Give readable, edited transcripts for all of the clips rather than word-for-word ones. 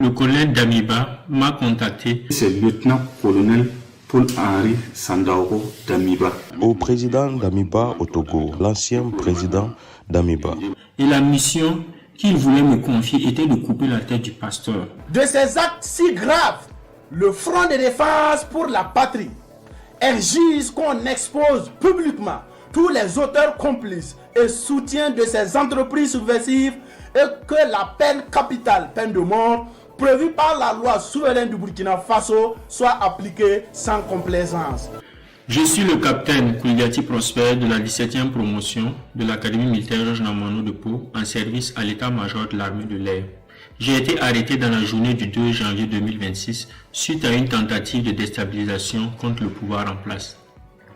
Le colonel Damiba m'a contacté. C'est le lieutenant-colonel Paul-Henri Sandaogo Damiba. Au président Damiba au Togo, l'ancien président Damiba. Et la mission qu'il voulait me confier était de couper la tête du pasteur. De ces actes si graves, le Front de défense pour la patrie exige qu'on expose publiquement tous les auteurs complices et soutiens de ces entreprises subversives et que la peine capitale, peine de mort, prévue par la loi souveraine du Burkina Faso soit appliquée sans complaisance. Je suis le capitaine Kouliati Prosper de la 17e promotion de l'Académie militaire Georges Namanou de Pau en service à l'état-major de l'armée de l'air. J'ai été arrêté dans la journée du 2 janvier 2026 suite à une tentative de déstabilisation contre le pouvoir en place.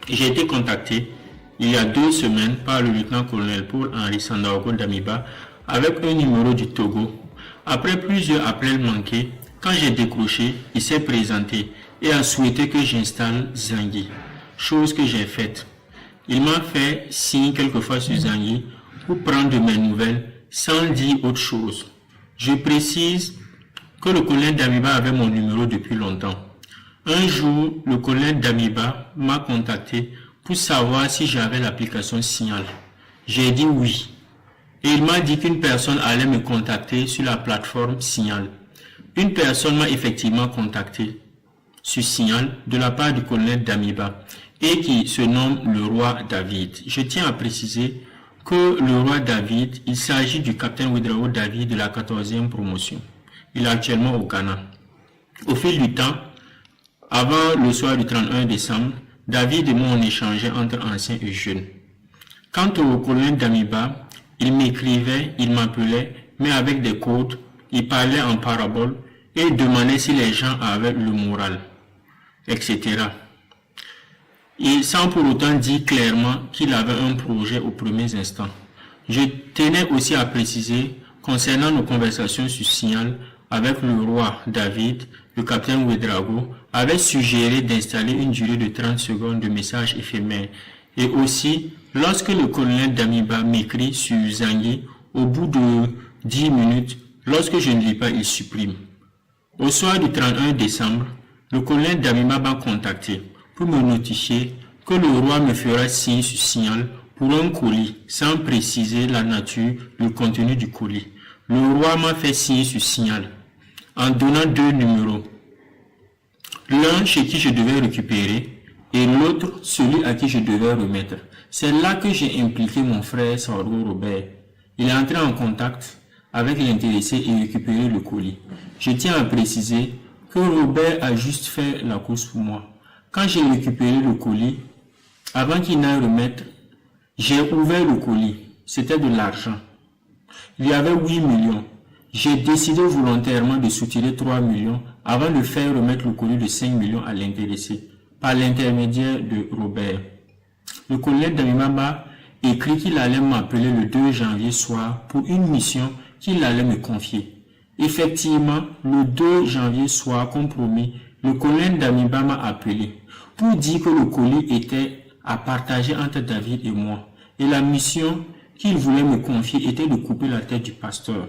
J'ai été contacté il y a 2 semaines par le lieutenant-colonel Paul-Henri Sandaogo Damiba avec un numéro du Togo. Après plusieurs appels manqués, quand j'ai décroché, il s'est présenté et a souhaité que j'installe Zangui, chose que j'ai faite. Il m'a fait signe quelquefois sur Zangui pour prendre de mes nouvelles sans dire autre chose. Je précise que le colonel Damiba avait mon numéro depuis longtemps. Un jour, le colonel Damiba m'a contacté pour savoir si j'avais l'application Signal. J'ai dit oui. Et il m'a dit qu'une personne allait me contacter sur la plateforme Signal. Une personne m'a effectivement contacté sur Signal de la part du colonel Damiba et qui se nomme le roi David. Je tiens à préciser que le roi David, il s'agit du capitaine Ouedraogo David de la 14e promotion. Il est actuellement au Ghana. Au fil du temps, avant le soir du 31 décembre, David et moi on échangeait entre anciens et jeunes. Quant au colonel Damiba, il m'écrivait, il m'appelait, mais avec des codes, il parlait en parabole et demandait si les gens avaient le moral, etc. Et sans pour autant dire clairement qu'il avait un projet aux premiers instants. Je tenais aussi à préciser, concernant nos conversations sur Signal, avec le roi David, le capitaine Ouedraogo avait suggéré d'installer une durée de 30 secondes de message éphémère. Et aussi, lorsque le colonel Damiba m'écrit sur Zangui, au bout de 10 minutes, lorsque je ne lis pas, il supprime. Au soir du 31 décembre, le colonel Damiba m'a contacté pour me notifier que le roi me fera signe sur Signal pour un colis, sans préciser la nature, le contenu du colis. Le roi m'a fait signe sur Signal, en donnant 2 numéros. L'un chez qui je devais récupérer et l'autre celui à qui je devais remettre. C'est là que j'ai impliqué mon frère Saoudou Robert. Il est entré en contact avec l'intéressé et récupéré le colis. Je tiens à préciser que Robert a juste fait la course pour moi. Quand j'ai récupéré le colis, avant qu'il n'aille remettre, j'ai ouvert le colis. C'était de l'argent. Il y avait 8 millions. J'ai décidé volontairement de soutirer 3 millions avant de faire remettre le colis de 5 millions à l'intéressé, par l'intermédiaire de Robert. Le colonel Damiba m'a écrit qu'il allait m'appeler le 2 janvier soir pour une mission qu'il allait me confier. Effectivement, le 2 janvier soir, comme promis, le colonel Damiba m'a appelé pour dire que le colis était à partager entre David et moi. Et la mission qu'il voulait me confier était de couper la tête du pasteur.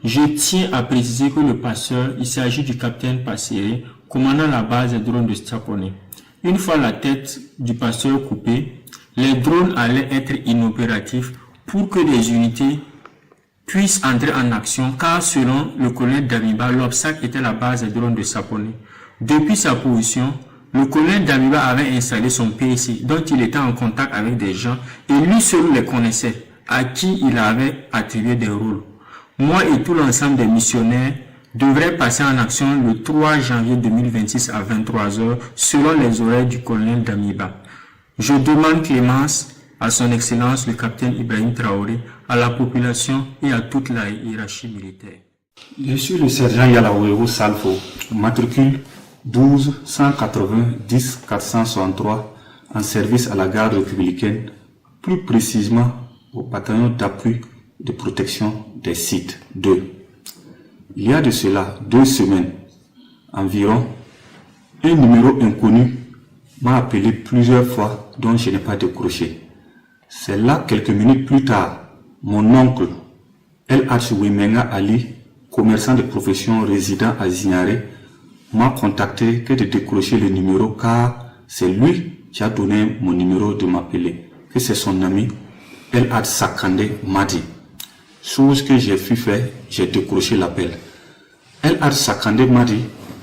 Je tiens à préciser que le pasteur, il s'agit du capitaine Passéré, commandant la base des drones de Stapone. Une fois la tête du pasteur coupée, les drones allaient être inopératifs pour que les unités puissent entrer en action, car selon le colonel Damiba, l'obstacle était la base des drones de Stapone. Depuis sa position, le colonel Damiba avait installé son PC, dont il était en contact avec des gens, et lui seul les connaissait, à qui il avait attribué des rôles. Moi et tout l'ensemble des missionnaires devraient passer en action le 3 janvier 2026 à 23h selon les horaires du colonel Damiba. Je demande clémence à son excellence le capitaine Ibrahim Traoré, à la population et à toute la hiérarchie militaire. Je suis le sergent Yalaouéro Salfo, matricule 12 180 10 463 en service à la garde républicaine, plus précisément au bataillon d'appui de protection des sites 2. Il y a de cela 2 semaines environ, un numéro inconnu m'a appelé plusieurs fois dont je n'ai pas décroché. C'est là, quelques minutes plus tard, mon oncle El Archiwimenga Ali, commerçant de profession résident à Zignaré, m'a contacté que de décrocher le numéro car c'est lui qui a donné mon numéro de m'appeler, que c'est son ami El Had Sakande m'a dit. Chose que j'ai pu faire, j'ai décroché l'appel. El Had Sakande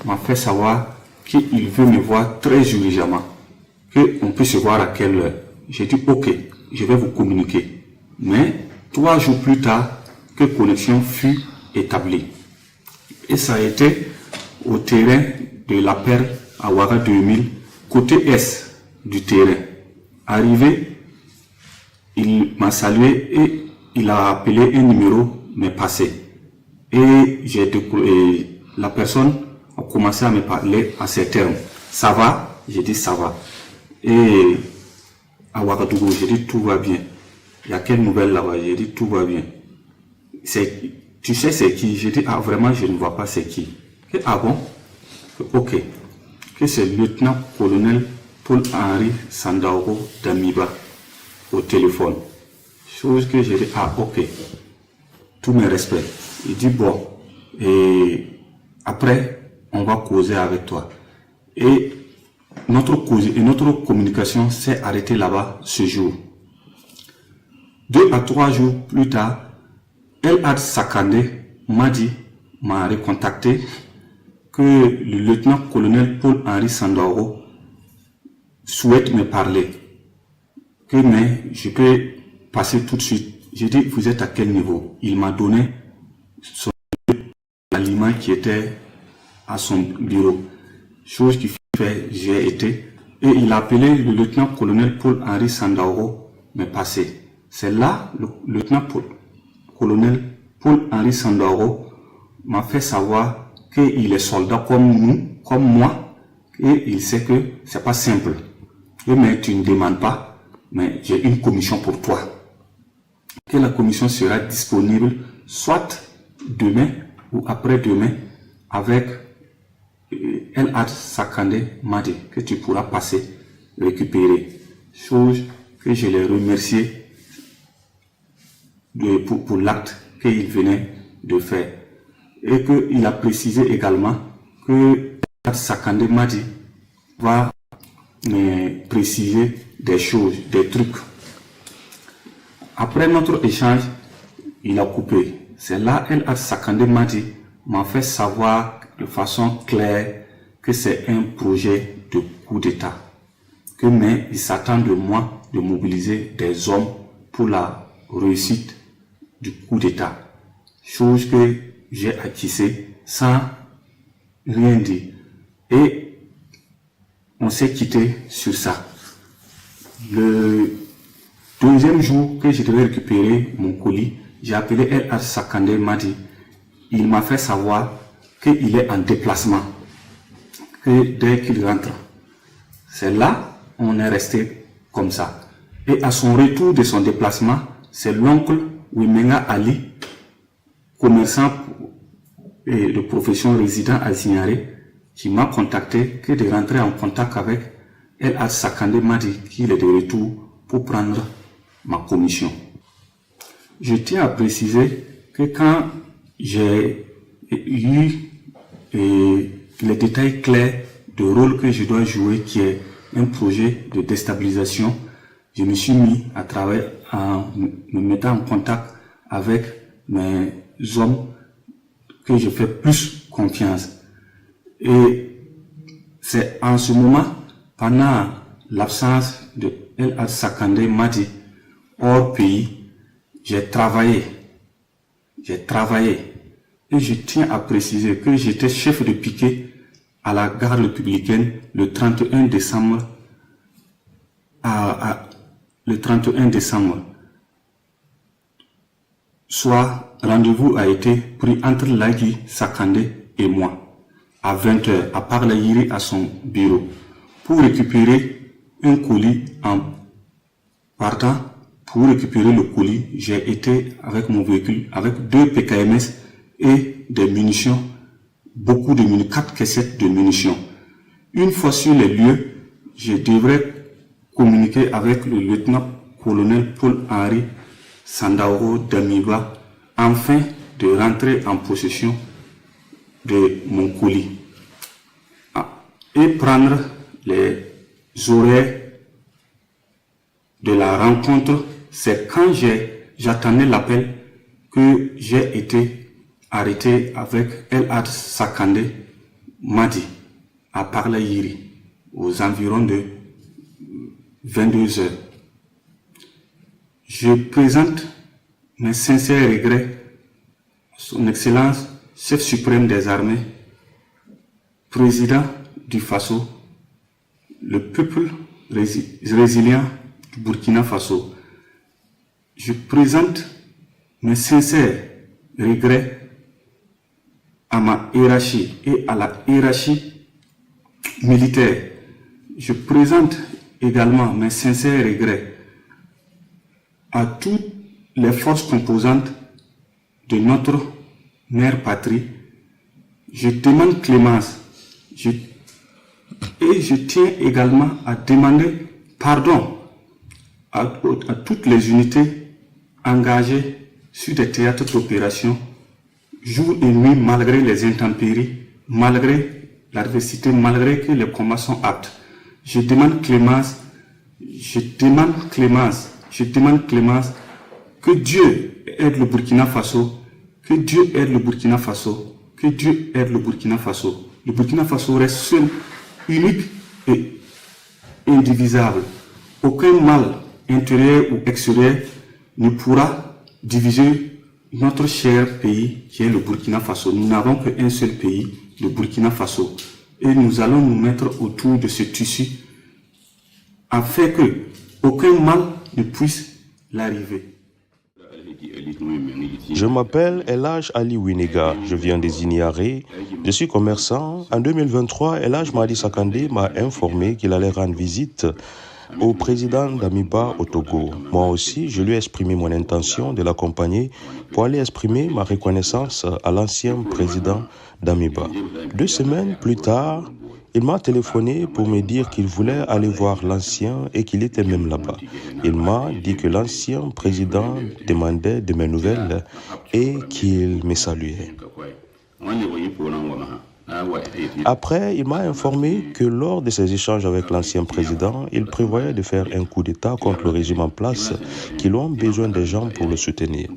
m'a fait savoir qu'il veut me voir très urgemment, qu'on peut se voir à quelle heure. J'ai dit ok, je vais vous communiquer. Mais 3 jours plus tard, que connexion fut établie. Et ça a été au terrain de la Perle à Ouaga 2000, côté est du terrain. Arrivé, il m'a salué et il a appelé un numéro, mais passé. Et la personne a commencé à me parler à ces termes. Ça va? J'ai dit ça va. Et à Ouagadougou, j'ai dit tout va bien. Il y a quelle nouvelle là-bas? J'ai dit tout va bien. Tu sais c'est qui? J'ai dit ah vraiment je ne vois pas c'est qui. Et, ah bon? Ok. Que c'est le lieutenant-colonel Paul-Henri Sandaogo d'Amiba au téléphone. Chose que j'ai dit ah ok. Tous mes respects. Il dit bon. Et après on va causer avec toi. Et notre communication s'est arrêtée là-bas ce jour. 2 à 3 jours plus tard, El Had Sakande m'a recontacté que le lieutenant-colonel Paul-Henri Sandaogo souhaite me parler. Mais je peux passer tout de suite. J'ai dit, vous êtes à quel niveau? Il m'a donné l'aliment qui était à son bureau. Chose qui fait, j'ai été. Et il a appelé le lieutenant-colonel Paul-Henri Sandaogo me passer. C'est là, le lieutenant-colonel Paul-Henri Sandaogo m'a fait savoir qu'il est soldat comme nous, comme moi, et il sait que c'est pas simple. Mais tu ne demandes pas, mais j'ai une commission pour toi. Que la commission sera disponible soit demain ou après-demain avec El Had Sakande Madi que tu pourras passer récupérer. Chose que je les remercie pour l'acte qu'il venait de faire. Et qu'il a précisé également que Sakande Madi va me préciser des choses, des trucs. Après notre échange, il a coupé. C'est là El Had Sakande Madi m'a fait savoir de façon claire que c'est un projet de coup d'État. Mais il s'attend de moi de mobiliser des hommes pour la réussite du coup d'État. Chose que j'ai acquise sans rien dire. Et on s'est quitté sur ça. Le deuxième jour que je devais récupérer mon colis, j'ai appelé El Had Sakande Madi. Il m'a fait savoir qu'il est en déplacement. Que dès qu'il rentre, c'est là on est resté comme ça. Et à son retour de son déplacement, c'est l'oncle Wimenga Ali, commerçant et de profession résident à Zignaré, qui m'a contacté que de rentrer en contact avec El Had Sakande Madi, qui est de retour pour prendre ma commission. Je tiens à préciser que quand j'ai eu les détails clairs du rôle que je dois jouer, qui est un projet de déstabilisation, je me suis mis à travailler en me mettant en contact avec mes hommes que je fais plus confiance. Et c'est en ce moment, pendant l'absence de El Had Sakande Madi hors pays, j'ai travaillé. Et je tiens à préciser que j'étais chef de piquet à la gare républicaine le 31 décembre. Le 31 décembre. Soit rendez-vous a été pris entre Lagui Sakande et moi à 20h à Parlayiri à son bureau pour récupérer un colis. En partant pour récupérer le colis, j'ai été avec mon véhicule avec 2 PKMS et des munitions, beaucoup de munitions, 4 caissettes de munitions. Une fois sur les lieux, je devrais communiquer avec le lieutenant-colonel Paul-Henri Sandaogo d'Amiba afin de rentrer en possession de mon colis et prendre les horaires de la rencontre. C'est quand j'attendais l'appel que j'ai été arrêté avec El Hadj Sakandé Madi à Parlayiri aux environs de 22 heures. Je présente mes sincères regrets à Son Excellence, chef suprême des armées, président du Faso, le peuple résilient du Burkina Faso. Je présente mes sincères regrets à ma hiérarchie et à la hiérarchie militaire. Je présente également mes sincères regrets à toutes les forces composantes de notre mère patrie. Je demande clémence et je tiens également à demander pardon à toutes les unités engagées sur des théâtres d'opération jour et nuit, malgré les intempéries, malgré l'adversité, malgré que les combats sont aptes. Je demande clémence, que Dieu aide le Burkina Faso, que Dieu aide le Burkina Faso, que Dieu aide le Burkina Faso. Le Burkina Faso reste seul, unique et indivisible. Aucun mal intérieur ou extérieur ne pourra diviser notre cher pays qui est le Burkina Faso. Nous n'avons qu'un seul pays, le Burkina Faso. Et nous allons nous mettre autour de ce tissu afin que aucun mal ne puisse l'arriver. Je m'appelle El Hadj Ali Winega, je viens des Igniarés, je suis commerçant. En 2023, El Hadj Madi Sakandé m'a informé qu'il allait rendre visite au président d'Amiba au Togo. Moi aussi, je lui ai exprimé mon intention de l'accompagner pour aller exprimer ma reconnaissance à l'ancien président d'Amiba. 2 semaines plus tard, il m'a téléphoné pour me dire qu'il voulait aller voir l'ancien et qu'il était même là-bas. Il m'a dit que l'ancien président demandait de mes nouvelles et qu'il me saluait. Après, il m'a informé que lors de ses échanges avec l'ancien président, il prévoyait de faire un coup d'État contre le régime en place, qu'ils ont besoin des gens pour le soutenir.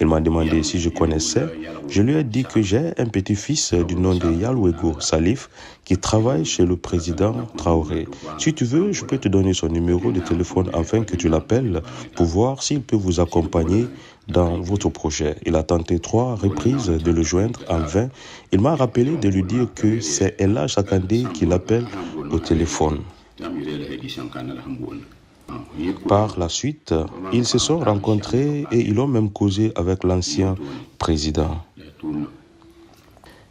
Il m'a demandé si je connaissais. Je lui ai dit que j'ai un petit-fils du nom de Yalouego Salif qui travaille chez le président Traoré. Si tu veux, je peux te donner son numéro de téléphone afin que tu l'appelles pour voir s'il peut vous accompagner dans votre projet. Il a tenté 3 reprises de le joindre en vain. Il m'a rappelé de lui dire que c'est El Hadj Sakandé qui l'appelle au téléphone. Par la suite, ils se sont rencontrés et ils ont même causé avec l'ancien président.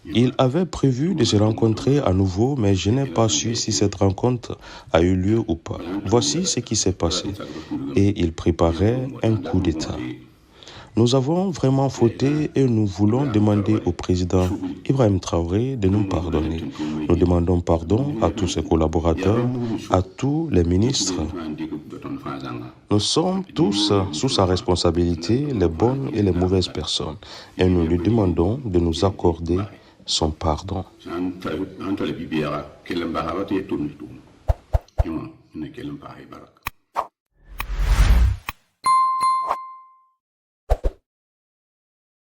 Ils avaient prévu de se rencontrer à nouveau, mais je n'ai pas su si cette rencontre a eu lieu ou pas. Voici ce qui s'est passé. Et ils préparaient un coup d'État. Nous avons vraiment fauté et nous voulons demander au président Ibrahim Traoré de nous pardonner. Nous demandons pardon à tous ses collaborateurs, à tous les ministres. Nous sommes tous sous sa responsabilité, les bonnes et les mauvaises personnes, et nous lui demandons de nous accorder son pardon.